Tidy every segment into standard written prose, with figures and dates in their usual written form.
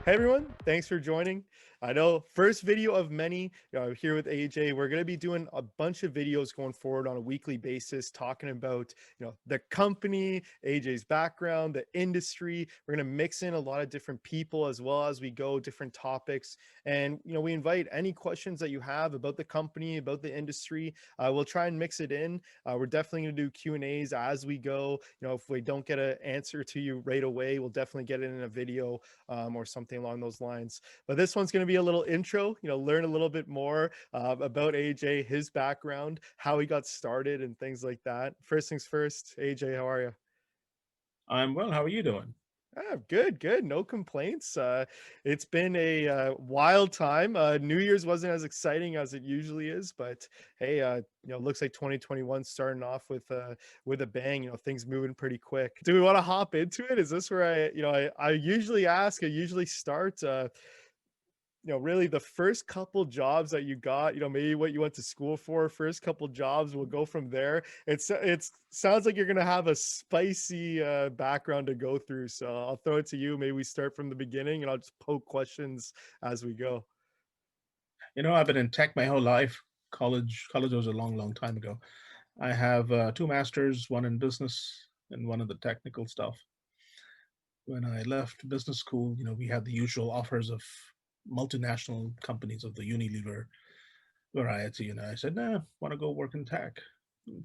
Hey everyone, thanks for joining. I know first video of many here with AJ. We're going to be doing a bunch of videos going forward on a weekly basis, talking about the company, AJ's background, the industry. We're going to mix in a lot of different people as well as we go, different topics, and we invite any questions that you have about the company, about the industry. We'll try and mix it in. We're definitely going to do Q&As as we go. If we don't get an answer to you right away, we'll definitely get it in a video or something along those lines. But this one's going to be a little intro, learn a little bit more about AJ, his background, how he got started, and things like that. First things first, AJ, how are you? I'm well. How are you doing? Good, good. No complaints. It's been a wild time. New Year's wasn't as exciting as it usually is, but hey, looks like 2021 starting off with a bang. Things moving pretty quick. Do we want to hop into it? Is this where I usually ask, I usually start. Really the first couple jobs that you got, maybe what you went to school for, first couple jobs, we'll go from there. It's sounds like you're gonna have a spicy background to go through. So I'll throw it to you. Maybe we start from the beginning and I'll just poke questions as we go. I've been in tech my whole life. College was a long, long time ago. I have two masters, one in business and one in the technical stuff. When I left business school, we had the usual offers of multinational companies of the Unilever variety, and I said, "Nah, want to go work in tech."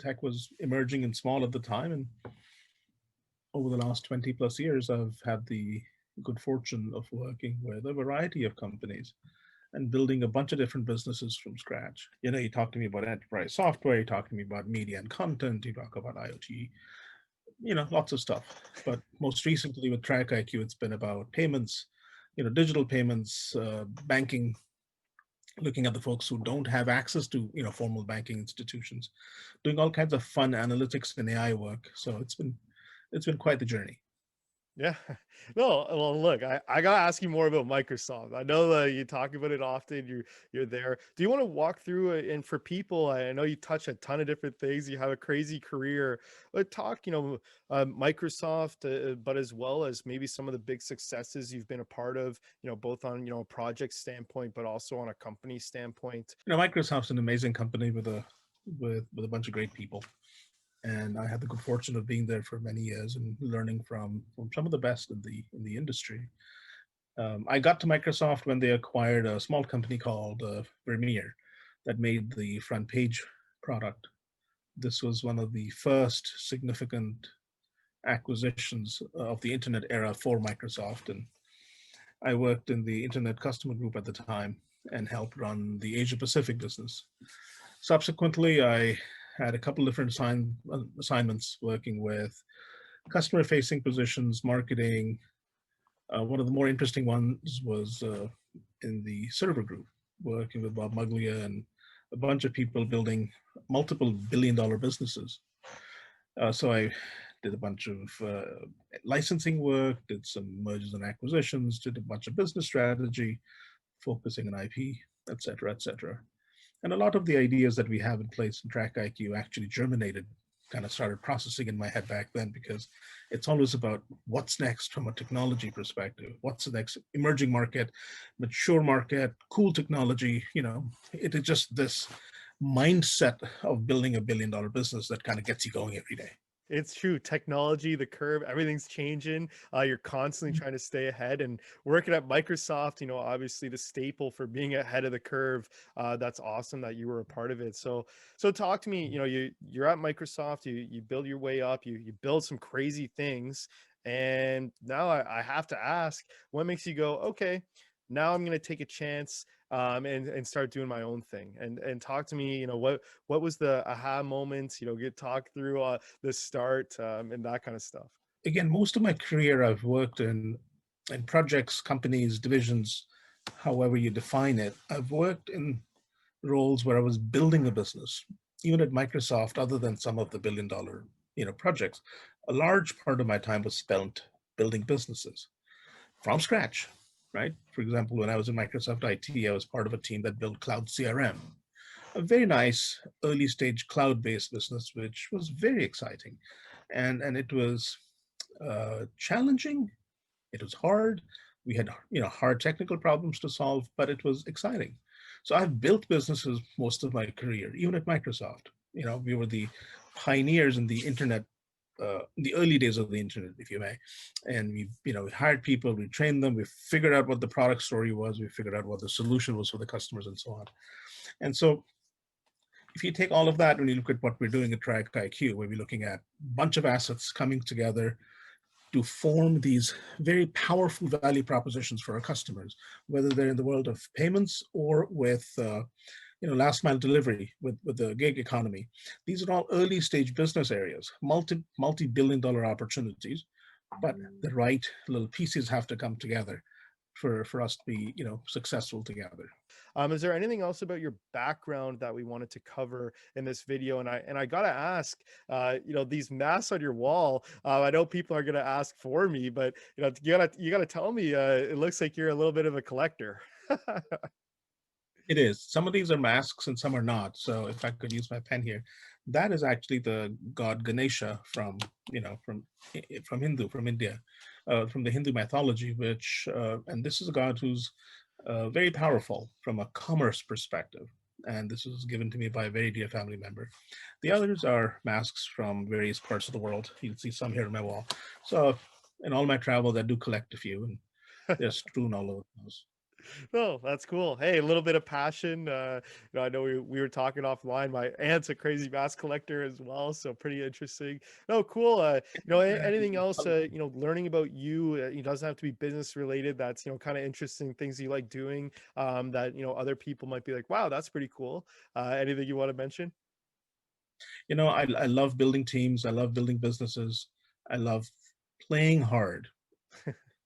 Tech was emerging and small at the time, and over the last 20 plus years, I've had the good fortune of working with a variety of companies and building a bunch of different businesses from scratch. You talk to me about enterprise software, you talk to me about media and content, you talk about IoT, lots of stuff. But most recently with TraqiQ, it's been about payments, digital payments, banking, looking at the folks who don't have access to, formal banking institutions, doing all kinds of fun analytics and AI work. So it's been quite the journey. Yeah. No, well, look, I gotta ask you more about Microsoft. I know that you talk about it often. You're there. Do you want to walk through it? And for people, I know you touch a ton of different things. You have a crazy career. But talk, Microsoft, but as well as maybe some of the big successes you've been a part of. Both on a project standpoint, but also on a company standpoint. Microsoft's an amazing company with a bunch of great people, and I had the good fortune of being there for many years and learning from some of the best in the industry. I got to Microsoft when they acquired a small company called Vermeer that made the front page product. This was one of the first significant acquisitions of the internet era for Microsoft, and I worked in the internet customer group at the time and helped run the Asia Pacific business. Subsequently, I had a couple different assignments working with customer facing positions, marketing. One of the more interesting ones was in the server group, working with Bob Muglia and a bunch of people building multiple billion-dollar businesses. So I did a bunch of licensing work, did some mergers and acquisitions, did a bunch of business strategy, focusing on IP, et cetera, et cetera. And a lot of the ideas that we have in place in TraqiQ actually germinated, kind of started processing in my head back then, because it's always about what's next from a technology perspective. What's the next emerging market, mature market, cool technology? It is just this mindset of building a $1 billion business that kind of gets you going every day. It's true. Technology, the curve, everything's changing. You're constantly trying to stay ahead. And working at Microsoft, obviously the staple for being ahead of the curve. That's awesome that you were a part of it. So talk to me. You're at Microsoft. You build your way up. You build some crazy things. And now I have to ask, what makes you go, okay, now I'm going to take a chance and start doing my own thing. And talk to me. What was the aha moments? Get talk through the start and that kind of stuff. Again, most of my career I've worked in projects, companies, divisions, however you define it. I've worked in roles where I was building a business. Even at Microsoft, other than some of the $1 billion, projects, a large part of my time was spent building businesses from scratch, right? For example, when I was in Microsoft IT, I was part of a team that built Cloud CRM, a very nice early stage cloud-based business, which was very exciting. And it was challenging, it was hard, We had, hard technical problems to solve, but it was exciting. So I've built businesses most of my career, even at Microsoft. We were the pioneers in the internet, in the early days of the internet, if you may. And we hired people, we trained them, we figured out what the product story was, we figured out what the solution was for the customers, and so on. And so if you take all of that, when you look at what we're doing at TraqiQ, where we're looking at a bunch of assets coming together to form these very powerful value propositions for our customers, whether they're in the world of payments or with last mile delivery with the gig economy. These are all early stage business areas, multi-billion dollar opportunities, but the right little pieces have to come together for us to be successful together. Is there anything else about your background that we wanted to cover in this video? And I gotta ask, these masks on your wall. I know people are gonna ask for me, but you gotta tell me. It looks like you're a little bit of a collector. It is. Some of these are masks and some are not. So if I could use my pen here, that is actually the god Ganesha from India, from the Hindu mythology, and this is a god who's very powerful from a commerce perspective. And this was given to me by a very dear family member. The others are masks from various parts of the world. You can see some here on my wall. So in all my travels, I do collect a few, and they're strewn all over the house. Oh, that's cool. Hey, a little bit of passion. I know we were talking offline. My aunt's a crazy mask collector as well, so pretty interesting. No, cool. Anything else? Learning about you. It doesn't have to be business related. That's kind of interesting things you like doing. That other people might be like, wow, that's pretty cool. Anything you want to mention? I love building teams. I love building businesses. I love playing hard.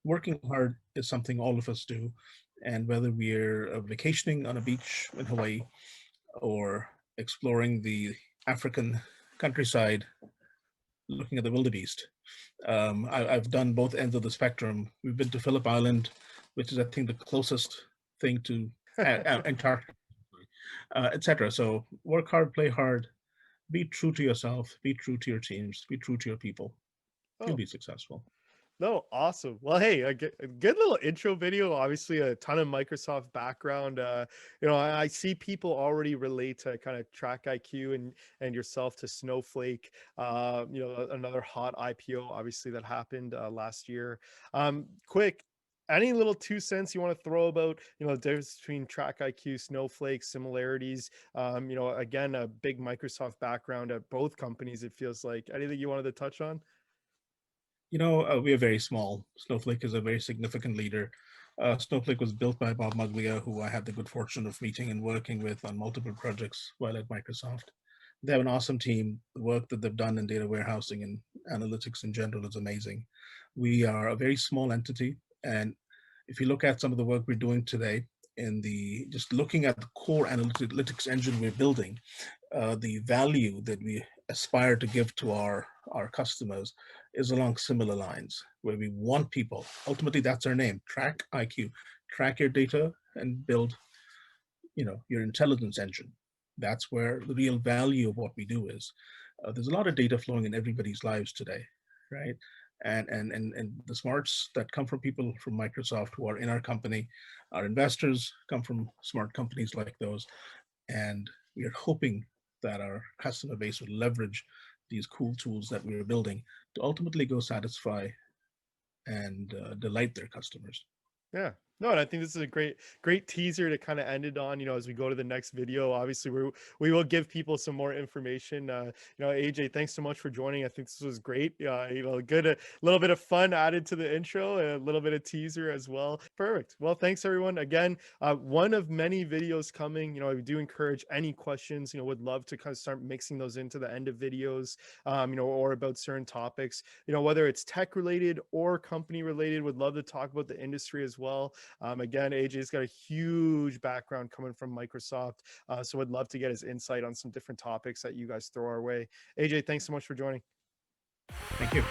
Working hard is something all of us do. And whether we're vacationing on a beach in Hawaii or exploring the African countryside, looking at the wildebeest, I've done both ends of the spectrum. We've been to Phillip Island, which is, I think, the closest thing to Antarctica, etc. So work hard, play hard, be true to yourself, be true to your teams, be true to your people. You'll Oh, be successful. no, awesome. Well, hey, a good little intro video. Obviously, a ton of Microsoft background. I see people already relate to kind of Track IQ and yourself to Snowflake. Another hot IPO, obviously that happened last year. Quick, any little 2 cents you want to throw about the difference between Track IQ, Snowflake, similarities? Again, a big Microsoft background at both companies. It feels like anything you wanted to touch on. We are very small. Snowflake is a very significant leader. Snowflake was built by Bob Muglia, who I had the good fortune of meeting and working with on multiple projects while at Microsoft. They have an awesome team. The work that they've done in data warehousing and analytics in general is amazing. We are a very small entity, and if you look at some of the work we're doing today, just looking at the core analytics engine we're building, the value that we aspire to give to our customers is along similar lines, where we want people, ultimately that's our name, TraqiQ, track your data and build your intelligence engine. That's where the real value of what we do is. There's a lot of data flowing in everybody's lives today, right? And the smarts that come from people from Microsoft who are in our company, our investors come from smart companies like those, and we are hoping that our customer base will leverage these cool tools that we're building to ultimately go satisfy and delight their customers. Yeah. No, and I think this is a great teaser to kind of end it on, as we go to the next video. Obviously, we will give people some more information. AJ, thanks so much for joining. I think this was great. Good, a little bit of fun added to the intro, and a little bit of teaser as well. Perfect. Well, thanks everyone. Again, one of many videos coming. I do encourage any questions, would love to kind of start mixing those into the end of videos, or about certain topics, whether it's tech related or company related, would love to talk about the industry as well. Again, AJ's got a huge background coming from Microsoft, so would love to get his insight on some different topics that you guys throw our way. AJ, thanks so much for joining. Thank you.